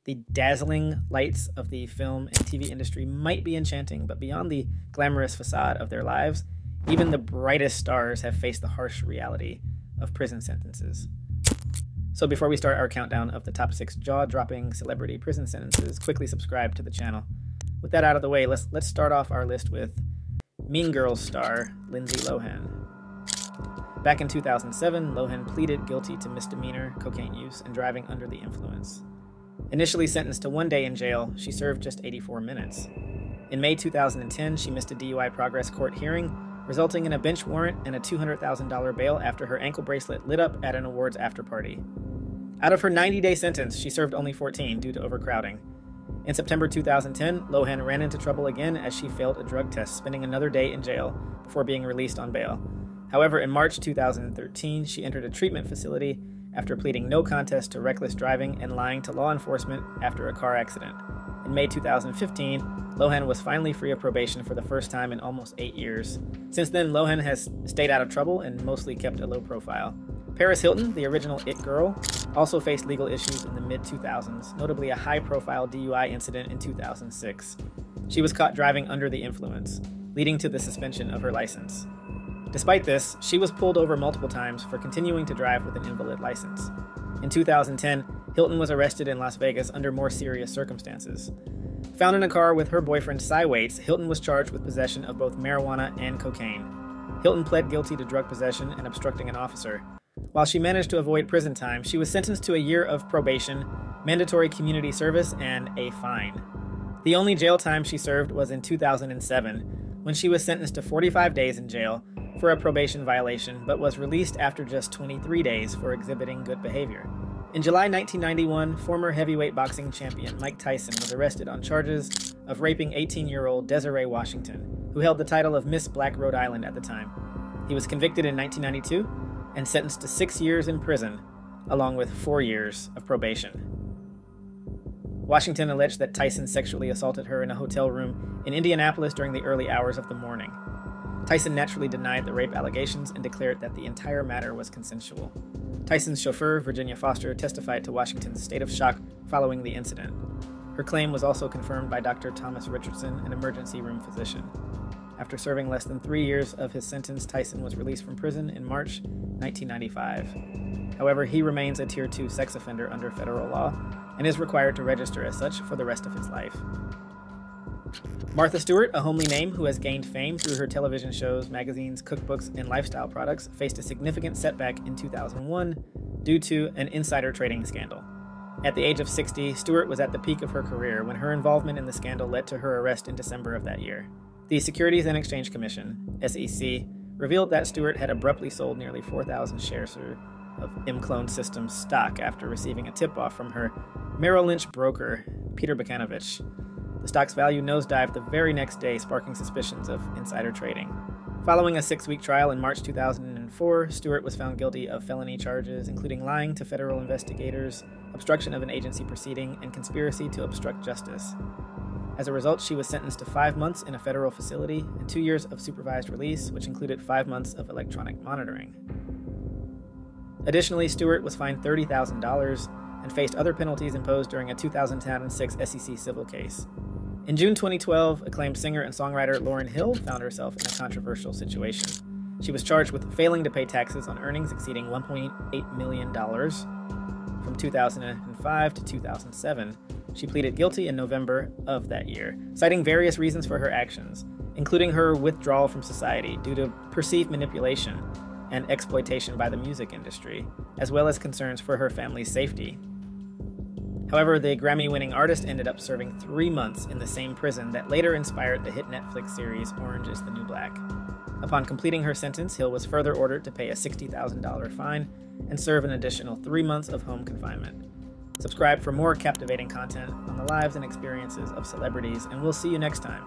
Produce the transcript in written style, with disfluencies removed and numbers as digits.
The dazzling lights of the film and TV industry might be enchanting, but beyond the glamorous facade of their lives, even the brightest stars have faced the harsh reality of prison sentences. So before we start our countdown of the top 6 jaw-dropping celebrity prison sentences, quickly subscribe to the channel. With that out of the way, let's start off our list with Mean Girls star Lindsay Lohan. Back in 2007, Lohan pleaded guilty to misdemeanor cocaine use and driving under the influence. Initially sentenced to 1 day in jail, she served just 84 minutes. In May 2010, she missed a DUI progress court hearing, resulting in a bench warrant and a $200,000 bail after her ankle bracelet lit up at an awards after-party. Out of her 90-day sentence, she served only 14 due to overcrowding. In September 2010, Lohan ran into trouble again as she failed a drug test, spending another day in jail before being released on bail. However, in March 2013, she entered a treatment facility after pleading no contest to reckless driving and lying to law enforcement after a car accident. In May 2015, Lohan was finally free of probation for the first time in almost 8 years. Since then, Lohan has stayed out of trouble and mostly kept a low profile. Paris Hilton, the original It Girl, also faced legal issues in the mid-2000s, notably a high-profile DUI incident in 2006. She was caught driving under the influence, leading to the suspension of her license. Despite this, she was pulled over multiple times for continuing to drive with an invalid license. In 2010, Hilton was arrested in Las Vegas under more serious circumstances. Found in a car with her boyfriend Cy Waits, Hilton was charged with possession of both marijuana and cocaine. Hilton pled guilty to drug possession and obstructing an officer. While she managed to avoid prison time, she was sentenced to a year of probation, mandatory community service, and a fine. The only jail time she served was in 2007, when she was sentenced to 45 days in jail for a probation violation, but was released after just 23 days for exhibiting good behavior. In July 1991, former heavyweight boxing champion Mike Tyson was arrested on charges of raping 18-year-old Desiree Washington, who held the title of Miss Black Rhode Island at the time. He was convicted in 1992 and sentenced to 6 years in prison, along with 4 years of probation. Washington alleged that Tyson sexually assaulted her in a hotel room in Indianapolis during the early hours of the morning. Tyson naturally denied the rape allegations and declared that the entire matter was consensual. Tyson's chauffeur, Virginia Foster, testified to Washington's state of shock following the incident. Her claim was also confirmed by Dr. Thomas Richardson, an emergency room physician. After serving less than 3 years of his sentence, Tyson was released from prison in March 1995. However, he remains a Tier 2 sex offender under federal law and is required to register as such for the rest of his life. Martha Stewart, a homely name who has gained fame through her television shows, magazines, cookbooks, and lifestyle products, faced a significant setback in 2001 due to an insider trading scandal. At the age of 60, Stewart was at the peak of her career when her involvement in the scandal led to her arrest in December of that year. The Securities and Exchange Commission, SEC, revealed that Stewart had abruptly sold nearly 4,000 shares of ImClone Systems stock after receiving a tip-off from her Merrill Lynch broker, Peter Bakanovich. The stock's value nosedived the very next day, sparking suspicions of insider trading. Following a 6-week trial in March 2004, Stewart was found guilty of felony charges, including lying to federal investigators, obstruction of an agency proceeding, and conspiracy to obstruct justice. As a result, she was sentenced to 5 months in a federal facility and 2 years of supervised release, which included 5 months of electronic monitoring. Additionally, Stewart was fined $30,000 and faced other penalties imposed during a 2006 SEC civil case. In June 2012, acclaimed singer and songwriter Lauryn Hill found herself in a controversial situation. She was charged with failing to pay taxes on earnings exceeding $1.8 million from 2005 to 2007. She pleaded guilty in November of that year, citing various reasons for her actions, including her withdrawal from society due to perceived manipulation and exploitation by the music industry, as well as concerns for her family's safety. However, the Grammy-winning artist ended up serving 3 months in the same prison that later inspired the hit Netflix series Orange is the New Black. Upon completing her sentence, Hill was further ordered to pay a $60,000 fine and serve an additional 3 months of home confinement. Subscribe for more captivating content on the lives and experiences of celebrities, and we'll see you next time.